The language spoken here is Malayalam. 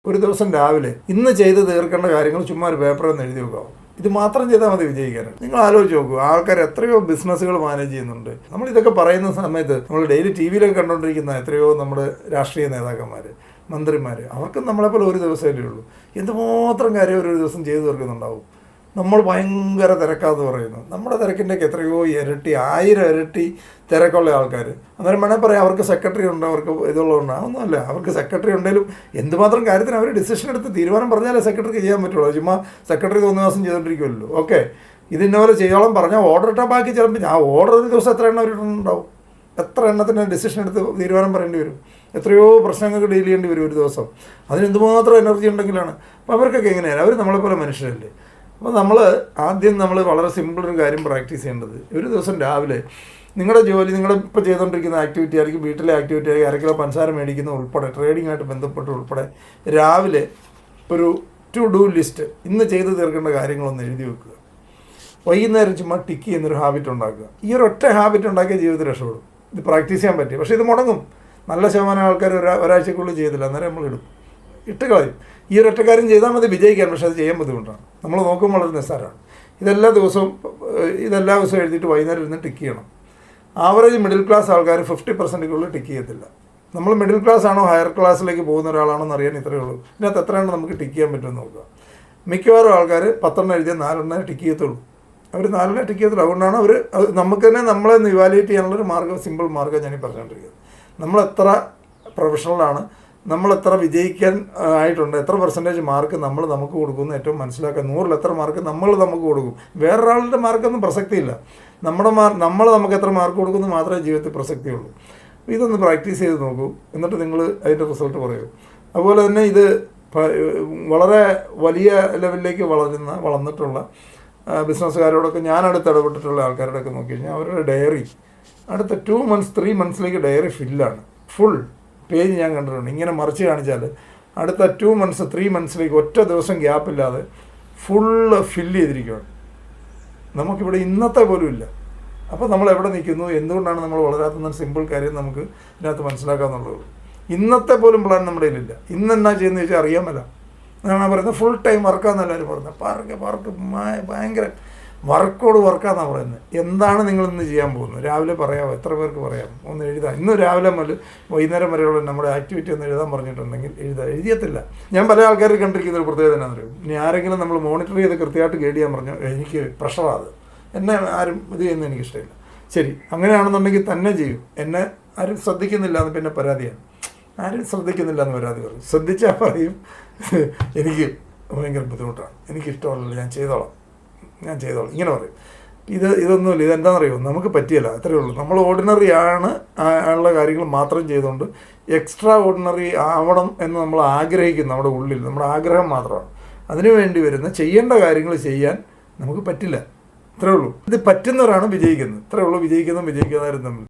ഒരു ദിവസം രാവിലെ ഇന്ന് ചെയ്ത് തീർക്കേണ്ട കാര്യങ്ങൾ ചുമ്മാ ഒരു പേപ്പറിൽ നിന്ന് എഴുതി വെക്കാവും. ഇത് മാത്രം ചെയ്താൽ മതി വിജയിക്കാനാണ്. നിങ്ങൾ ആലോചിച്ച് നോക്കൂ, ആൾക്കാർ എത്രയോ ബിസിനസ്സുകൾ മാനേജ് ചെയ്യുന്നുണ്ട്. നമ്മൾ ഇതൊക്കെ പറയുന്ന സമയത്ത് നമ്മൾ ഡെയിലി ടി വിയിലൊക്കെ കണ്ടുകൊണ്ടിരിക്കുന്ന എത്രയോ നമ്മുടെ രാഷ്ട്രീയ നേതാക്കന്മാർ, മന്ത്രിമാർ, അവർക്കും നമ്മളെപ്പോലെ ഒരു ദിവസമല്ലേ ഉള്ളൂ. എന്തുമാത്രം കാര്യം ഒരു ദിവസം ചെയ്തു തീർക്കുന്നുണ്ടാവും. നമ്മൾ ഭയങ്കര തിരക്കാന്ന് പറയുന്നു. നമ്മുടെ തിരക്കിൻ്റെയൊക്കെ എത്രയോ ഇരട്ടി, 1000 ഇരട്ടി തിരക്കുള്ള ആൾക്കാർ. അന്നേരം വേണേൽ പറയാം അവർക്ക് സെക്രട്ടറി ഉണ്ട്, അവർക്ക് ഇതുള്ളതുകൊണ്ട്. അതൊന്നുമല്ല, അവർക്ക് സെക്രട്ടറി ഉണ്ടെങ്കിലും എന്തുമാത്രം കാര്യത്തിന് അവർ ഡിസിഷൻ എടുത്ത് തീരുമാനം പറഞ്ഞാലേ സെക്രട്ടറിക്ക് ചെയ്യാൻ പറ്റുള്ളൂ. ചുമ്മാ സെക്രട്ടറി 1 ദിവസം ചെയ്തുകൊണ്ടിരിക്കുമല്ലോ. ഓക്കെ, ഇതിന്നപോലെ ചെയ്യോളം പറഞ്ഞാൽ ഓർഡർ ഇട്ടാൽ ബാക്കി ചിലപ്പോൾ ആ ഓർഡർ ഒരു ദിവസം എത്ര എണ്ണം അവരിട്ടുണ്ടാവും, എത്ര എണ്ണത്തിന് ഡിസിഷൻ എടുത്ത് തീരുമാനം പറയേണ്ടി വരും, എത്രയോ പ്രശ്നങ്ങൾക്ക് ഡീൽ ചെയ്യേണ്ടി വരും ഒരു ദിവസം. അതിന് എന്തുമാത്രം എനർജി ഉണ്ടെങ്കിലാണ്. അപ്പോൾ അവർക്കൊക്കെ എങ്ങനെയാണ്? അവർ നമ്മളെപ്പോലെ മനുഷ്യരല്ലേ. അപ്പോൾ ആദ്യം നമ്മൾ വളരെ സിമ്പിളൊരു കാര്യം പ്രാക്ടീസ് ചെയ്യേണ്ടത്, ഒരു ദിവസം രാവിലെ നിങ്ങളുടെ ജോലി, ഇപ്പോൾ ചെയ്തുകൊണ്ടിരിക്കുന്ന ആക്ടിവിറ്റി ആയിരിക്കും, വീട്ടിലെ ആക്ടിവിറ്റി ആയിരിക്കും, 1/2 കിലോ പഞ്ചസാര മേടിക്കുന്ന ഉൾപ്പെടെ, ട്രേഡിങ്ങായിട്ട് ബന്ധപ്പെട്ട് ഉൾപ്പെടെ രാവിലെ ഒരു ടു ഡു ലിസ്റ്റ്, ഇന്ന് ചെയ്ത് തീർക്കേണ്ട കാര്യങ്ങളൊന്ന് എഴുതി വെക്കുക. വൈകുന്നേരം ചുമ്മാ ടിക്ക് ചെയ്യുന്നൊരു ഹാബിറ്റ് ഉണ്ടാക്കുക. ഈ ഒരു ഒറ്റ ഹാബിറ്റ് ഉണ്ടാക്കിയ ജീവിതത്തിൽ രക്ഷപ്പെടും. ഇത് പ്രാക്ടീസ് ചെയ്യാൻ പറ്റി. പക്ഷേ ഇത് മുടങ്ങും. നല്ല ശതമാനം ആൾക്കാർ ഒരാഴ്ചക്കുള്ളിൽ ചെയ്തില്ല, അന്നേരം നമ്മൾ ഇട്ട് കളയും. ഈ ഒരു ഒറ്റ കാര്യം ചെയ്താൽ മതി വിജയിക്കാൻ. പക്ഷേ അത് ചെയ്യാൻ ബുദ്ധിമുട്ടാണ്. നമ്മൾ നോക്കുമ്പോൾ വളരെ നിസ്സാരമാണ്. ഇതെല്ലാ ദിവസവും എഴുതിയിട്ട് വൈകുന്നേരം ഇരുന്ന് ടിക്ക് ചെയ്യണം. ആവറേജ് മിഡിൽ ക്ലാസ് ആൾക്കാർ 50% ടിക്ക് ചെയ്യത്തില്ല. നമ്മൾ മിഡിൽ ക്ലാസ് ആണോ ഹയർ ക്ലാസ്സിലേക്ക് പോകുന്ന ഒരാളാണോ എന്ന് അറിയാൻ ഇത്രയേ ഉള്ളൂ. ഇതിനകത്ത് എത്രയാണ് നമുക്ക് ടിക്ക് ചെയ്യാൻ പറ്റുമെന്ന് നോക്കുക. മിക്കവാറും ആൾക്കാർ 10 എഴുതിയാൽ 4 ടിക്ക് ചെയ്യത്തുള്ളൂ. അവർ 4 ടിക്ക് ചെയ്യത്തുള്ളൂ. അതുകൊണ്ടാണ് അവർ നമുക്ക് തന്നെ നമ്മളെ ഇവാലുവേറ്റ് ചെയ്യാനുള്ളൊരു മാർഗ്ഗം, സിമ്പിൾ മാർഗ്ഗം ഞാനീ പറഞ്ഞുകൊണ്ടിരിക്കുന്നത്. നമ്മളെത്ര പ്രൊഫഷണലാണ്, നമ്മളെത്ര വിജയിക്കാൻ ആയിട്ടുണ്ട്, എത്ര പെർസെൻറ്റേജ് മാർക്ക് നമുക്ക് കൊടുക്കുന്നു ഏറ്റവും മനസ്സിലാക്കുക. 100-ൽ എത്ര മാർക്ക് നമുക്ക് കൊടുക്കും. വേറൊരാളുടെ മാർക്കൊന്നും പ്രസക്തിയില്ല. നമ്മൾ നമുക്ക് എത്ര മാർക്ക് കൊടുക്കുന്നു മാത്രമേ ജീവിതത്തിൽ പ്രസക്തിയുള്ളൂ. ഇതൊന്ന് പ്രാക്ടീസ് ചെയ്ത് നോക്കൂ, എന്നിട്ട് നിങ്ങൾ അതിൻ്റെ റിസൾട്ട് പറയൂ. അതുപോലെ തന്നെ ഇത് വളരെ വലിയ ലെവലിലേക്ക് വളർന്നിട്ടുള്ള ബിസിനസ്സുകാരോടൊക്കെ ഞാനടുത്ത് ഇടപെട്ടിട്ടുള്ള ആൾക്കാരോടൊക്കെ നോക്കി കഴിഞ്ഞാൽ അവരുടെ ഡയറി അടുത്ത 2 months 3 monthsലേക്ക് ഡയറി ഫില്ലാണ്. ഫുൾ പേജ് ഞാൻ കണ്ടിട്ടുണ്ട്. ഇങ്ങനെ മറിച്ച് കാണിച്ചാൽ അടുത്ത 2 months 3 monthsലേക്ക് ഒറ്റ ദിവസം ഗ്യാപ്പില്ലാതെ ഫുള്ള് ഫില്ല് ചെയ്തിരിക്കുകയാണ്. നമുക്കിവിടെ ഇന്നത്തെ പോലും ഇല്ല. അപ്പോൾ നമ്മൾ എവിടെ നിൽക്കുന്നു, എന്തുകൊണ്ടാണ് നമ്മൾ വളരാത്തുന്ന സിമ്പിൾ കാര്യം നമുക്ക് ഇതിനകത്ത് മനസ്സിലാക്കാമെന്നുള്ളത്. ഇന്നത്തെ പോലും പ്ലാൻ നമ്മുടെ കയ്യിലില്ല. ഇന്ന് എന്നാ ചെയ്യുന്നത് ചോദിച്ചാൽ അറിയാൻ മേല. ഞാൻ പറയുന്നത് ഫുൾ ടൈം വർക്കാന്ന് എല്ലാവരും പറയുന്നത്. വർക്ക് ഭയങ്കര വർക്കാന്നാണ് പറയുന്നത്. എന്താണ് നിങ്ങളിന്ന് ചെയ്യാൻ പോകുന്നത്? രാവിലെ പറയാമോ? എത്ര പേർക്ക് പറയാം? ഒന്ന് എഴുതാം. ഇന്ന് രാവിലെ മുതൽ വൈകുന്നേരം വരെയുള്ള നമ്മുടെ ആക്ടിവിറ്റി ഒന്ന് എഴുതാൻ പറഞ്ഞിട്ടുണ്ടെങ്കിൽ എഴുതിയത്തില്ല. ഞാൻ പല ആൾക്കാർ കണ്ടിരിക്കുന്ന ഒരു പ്രത്യേകത എന്നാണെന്ന് അറിയും. ഇനി ആരെങ്കിലും നമ്മൾ മോണിറ്റർ ചെയ്ത് കൃത്യമായിട്ട് ഗൈഡ് ചെയ്യാൻ പറഞ്ഞാൽ എനിക്ക് പ്രഷറാണ്, എന്നെ ആരും ഇത് ചെയ്യുന്നത് എനിക്കിഷ്ടമില്ല. ശരി, അങ്ങനെയാണെന്നുണ്ടെങ്കിൽ തന്നെ ചെയ്യും. എന്നെ ആരും ശ്രദ്ധിക്കുന്നില്ല എന്ന് പിന്നെ പരാതിയാണ്. ആരും ശ്രദ്ധിക്കുന്നില്ല എന്ന് പരാതി പറയും. ശ്രദ്ധിച്ചാൽ പറയും എനിക്ക് ഭയങ്കര ബുദ്ധിമുട്ടാണ്, എനിക്കിഷ്ടമല്ലല്ലോ, ഞാൻ ചെയ്തോളാം ഇങ്ങനെ പറയും. ഇതൊന്നുമില്ല. ഇതെന്താണെന്നറിയോ, നമുക്ക് പറ്റിയല്ല, അത്രയേ ഉള്ളൂ. നമ്മൾ ഓർഡിനറി ഉള്ള കാര്യങ്ങൾ മാത്രം ചെയ്തുകൊണ്ട് എക്സ്ട്രാ ഓർഡിനറി ആവണം എന്ന് നമ്മൾ ആഗ്രഹിക്കുന്നു. നമ്മുടെ ഉള്ളിൽ നമ്മുടെ ആഗ്രഹം മാത്രമാണ്. അതിനു വേണ്ടി വരുന്ന ചെയ്യേണ്ട കാര്യങ്ങൾ ചെയ്യാൻ നമുക്ക് പറ്റില്ല. ഇത്രയേ ഉള്ളൂ. ഇത് പറ്റുന്നവരാണ് വിജയിക്കുന്നത്. ഇത്രയേ ഉള്ളൂ. വിജയിക്കുന്നവരും തമ്മിൽ